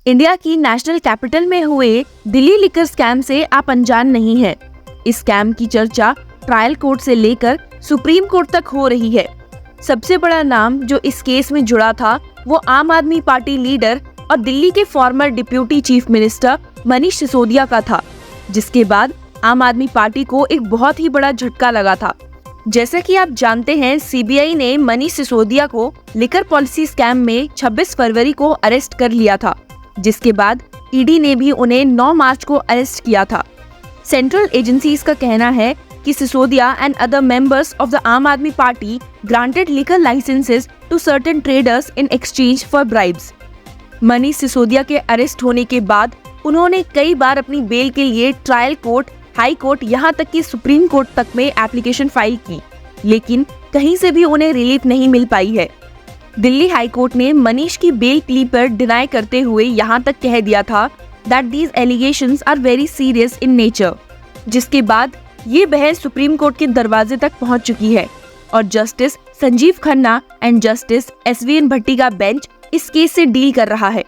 India की national capital में हुए दिल्ली लिकर स्कैम से आप अनजान नहीं हैं। इस स्कैम की चर्चा ट्रायल कोर्ट से लेकर सुप्रीम कोर्ट तक हो रही है। सबसे बड़ा नाम जो इस केस में जुड़ा था वो आम आदमी पार्टी लीडर और दिल्ली के farmer deputy chief minister Manish Sisodia का था, जिसके बाद आम आदमी पार्टी को एक बहुत ही बड़ा झटका लगा था। जैसा कि आप जानते हैं, सीबीआई ने मनीष सिसोदिया को लिकर पॉलिसी स्कैम में 26 फरवरी को अरेस्ट कर लिया था, जिसके बाद ईडी ने भी उन्हें 9 मार्च को अरेस्ट किया था। सेंट्रल एजेंसीज का कहना है कि Sisodia and other members of the Aam Aadmi Party granted liquor licences to certain traders in exchange for bribes. Manish Sisodia के अरेस्ट होने के बाद उन्होंने कई बार अपनी बेल के लिए ट्रायल कोर्ट, हाई कोर्ट, यहाँ तक कि सुप्रीम कोर्ट तक में एप्लीकेशन फाइल की, लेकिन कहीं से भी उन्हें रिलीफ नहीं मिल पाई है। दिल्ली हाई कोर्ट ने मनीष की बेल क्लीप पर डिनाई करते हुए यहाँ तक कह दिया था that these allegations are very serious in nature, जिसके बाद ये बहस सुप्रीम कोर्ट के दरवाजे तक पहुंच चुकी है और Justice Sanjiv Khanna and Justice SVN Bhatti का बेंच इस केस से डील कर रहा है।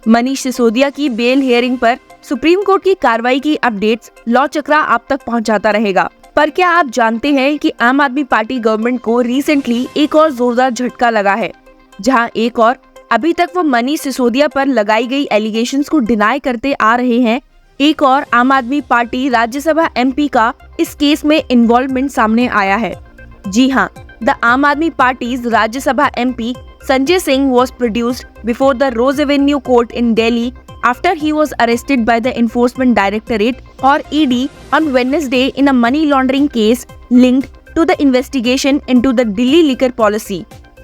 मनीष सिसोदिया की बेल हियरिंग पर सुप्रीम कोर्ट की कार्रवाई की अपडेट्स लॉ चक्रा आप तक पहुंचाता रहेगा। पर क्या आप जानते हैं कि आम आदमी पार्टी गवर्नमेंट को रिसेंटली एक और जोरदार झटका लगा है, जहां एक और अभी तक वो मनीष सिसोदिया पर लगाई गई एलिगेशंस को डिनाई करते आ रहे हैं। एक और आम आदमी पार्टी राज्यसभा एमपी का इस केस में इन्वॉल्वमेंट सामने आया है। जी हाँ, द आम आदमी parties Rajya Sabha MP Sanjay Singh was produced before the Rose Avenue Court in Delhi after he was arrested by the Enforcement Directorate or ED on Wednesday in a money laundering case linked to the investigation into the Delhi liquor policy.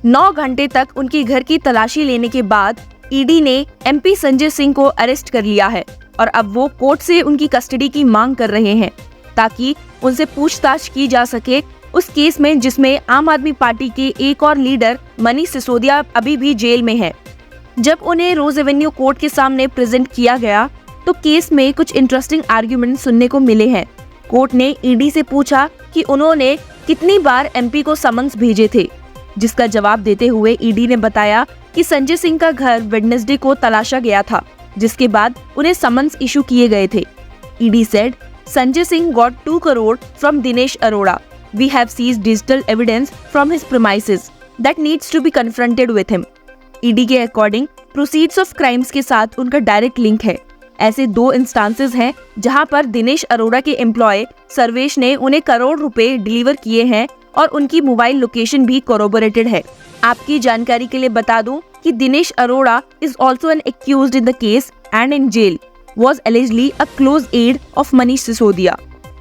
9 घंटे तक उनके घर की तलाशी लेने के बाद ED ने MP संजय सिंह को अरेस्ट कर लिया है और अब वो कोर्ट से उनकी कस्टडी की मांग कर रहे हैं ताकि उनसे पूछताछ की जा सके उस केस में जिसमें आम आदमी पार्टी के एक और लीडर मनीष सिसोदिया अभी भी जेल में है। जब उन्हें रोज एवेन्यू कोर्ट के सामने प्रेजेंट किया गया तो केस में कुछ इंटरेस्टिंग आर्गुमेंट सुनने को मिले हैं। कोर्ट ने ईडी से पूछा कि उन्होंने कितनी बार एमपी को समन्स भेजे थे, जिसका जवाब देते हुए ईडी ने बताया कि संजय सिंह का घर वेडनेसडे को तलाशा गया था, जिसके बाद उन्हें समन्स इशू किए गए थे। ED said Sanjay Singh got 2 crore from Dinesh Arora. We have seized digital evidence from his premises that needs to be confronted with him. ED के अकॉर्डिंग प्रोसीड्स ऑफ क्राइम्स के साथ उनका डायरेक्ट लिंक है। ऐसे 2 इंस्टांसेस हैं जहां पर दिनेश अरोड़ा के एम्प्लॉय सर्वेश ने उन्हें करोड़ रुपए डिलीवर किए हैं और उनकी मोबाइल लोकेशन भी कोरोबोरेटेड है। आपकी जानकारी के लिए बता दूं कि Dinesh Arora is also an accused in the case and in jail, was allegedly a close aide of Manish Sisodia.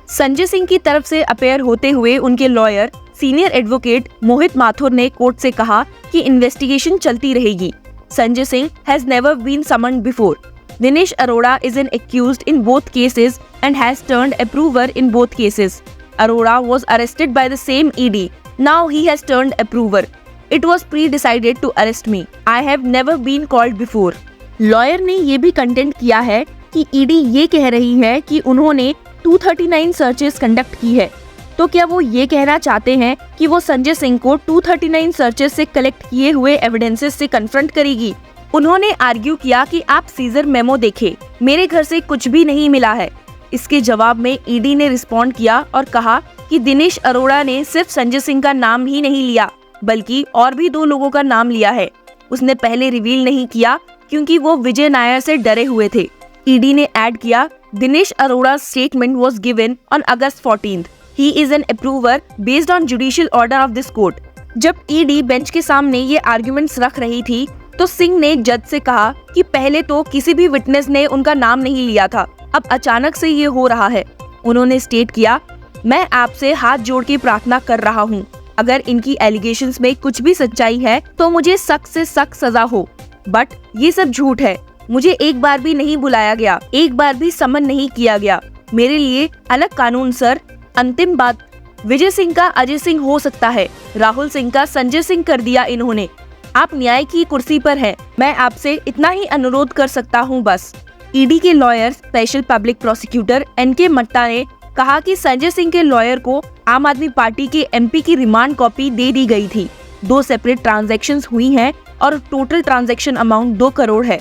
Sanjay Singh की तरफ से अपेयर होते हुए उनके lawyer senior advocate Mohit Mathur ने कोर्ट से कहा कि इन्वेस्टिगेशन चलती रहेगी। Sanjay Singh has never been summoned before. Dinesh Arora is an accused in both cases and has turned approver in both cases. Arora was arrested by the same ED. Now he has turned approver. It was pre-decided to arrest me. I have never been called before. Lawyer ने ये भी content किया है कि ED ये कह रही है कि उन्होंने 239 सर्चेस कंडक्ट की है। तो क्या वो ये कहना चाहते हैं कि वो संजय सिंह को 239 सर्चेस से कलेक्ट किए हुए एविडेंसेस से कन्फ्रंट करेगी? उन्होंने आर्ग्यू किया कि आप सीजर मेमो देखें, मेरे घर से कुछ भी नहीं मिला है। इसके जवाब में ईडी ने रिस्पॉन्ड किया और कहा कि दिनेश अरोड़ा ने सिर्फ संजय सिंह का नाम ही नहीं लिया, बल्कि और भी 2 लोगों का नाम लिया है। उसने पहले रिवील नहीं किया क्योंकि वो विजय नायर से डरे हुए थे। ईडी ने ऐड किया, Dinesh Arora's statement was given on August 14th. He is an approver based on judicial order of this court. जब ईडी बेंच के सामने ये आर्गुमेंट्स रख रही थी तो सिंह ने जज से कहा कि पहले तो किसी भी विटनेस ने उनका नाम नहीं लिया था, अब अचानक से ये हो रहा है। उन्होंने स्टेट किया, मैं आपसे हाथ जोड़ के प्रार्थना कर रहा हूँ, अगर इनकी एलिगेशंस में कुछ भी सच्चाई है तो मुझे सख्त से सख्त सजा हो। बट ये सब झूठ है। मुझे एक बार भी नहीं बुलाया गया, एक बार भी समन नहीं किया गया। मेरे लिए अलग कानून सर। अंतिम बात, विजय सिंह का अजय सिंह हो सकता है, राहुल सिंह का संजय सिंह कर दिया इन्होंने। आप न्याय की कुर्सी पर हैं, मैं आपसे इतना ही अनुरोध कर सकता हूं बस। ईडी के lawyer special public prosecutor NK Matta ने कहा कि संजय सिंह के लॉयर को आम आदमी पार्टी के एमपी की रिमांड कॉपी दे दी गई थी। 2 सेपरेट ट्रांजैक्शंस हुई हैं और टोटल ट्रांजैक्शन अमाउंट 2 करोड़ है।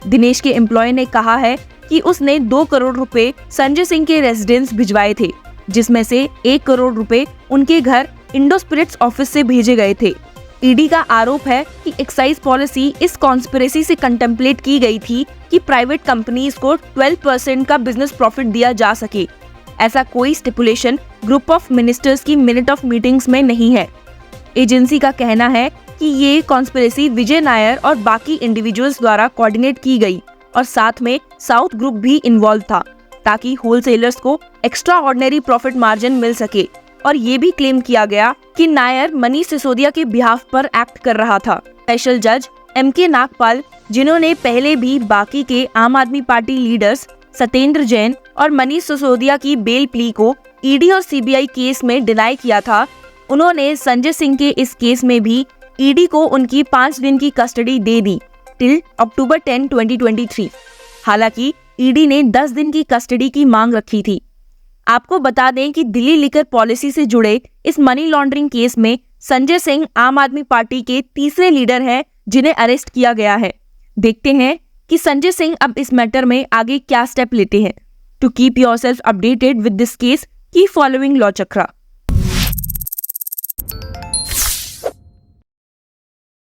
दिनेश के एम्प्लॉय ने कहा है कि उसने 2 करोड़ रुपए संजय सिंह के रेजिडेंस भिजवाए थे, जिसमें से 1 करोड़ रुपए उनके घर इंडो स्पिरिट्स ऑफिस से भेजे गए थे। ईडी का आरोप है कि एक्साइज पॉलिसी इस कॉन्स्पिरेसी से कंटेम्पलेट की गई थी कि प्राइवेट कंपनीज को 12% का बिजनेस प्रॉफिट दिया जा सके। ऐसा कोई स्टिपुलेशन ग्रुप ऑफ मिनिस्टर्स की मिनट ऑफ मीटिंग्स में नहीं है। एजेंसी का कहना है कि ये कॉन्स्पिरेसी विजय नायर और बाकी इंडिविजुअल्स द्वारा कोऑर्डिनेट की गई और साथ में साउथ ग्रुप भी इन्वॉल्व था, ताकि होलसेलर्स को एक्स्ट्रा ऑर्डिनरी प्रॉफिट मार्जिन मिल सके। और ये भी क्लेम किया गया कि नायर मनीष सिसोदिया के बिहाफ पर एक्ट कर रहा था। स्पेशल जज MK नागपाल, जिन्होंने पहले भी बाकी के आम आदमी पार्टी लीडर्स सत्येंद्र जैन और मनीष सिसोदिया की बेल प्ली को ईडी और CBI केस में डिनाई किया था, उन्होंने संजय सिंह के इस केस में भी ईडी को उनकी 5 दिन की कस्टडी दे दी टिल अक्टूबर 10, 2023। हालांकि ईडी ने 10 दिन की कस्टडी की मांग रखी थी। आपको बता दें कि दिल्ली लिकर पॉलिसी से जुड़े इस मनी लॉन्ड्रिंग केस में संजय सिंह आम आदमी पार्टी के तीसरे लीडर हैं जिन्हें अरेस्ट किया गया है। देखते हैं कि संजय सिंह अब इस मैटर में आगे क्या स्टेप लेते हैं। To keep yourself updated with this case, keep following Law chakra.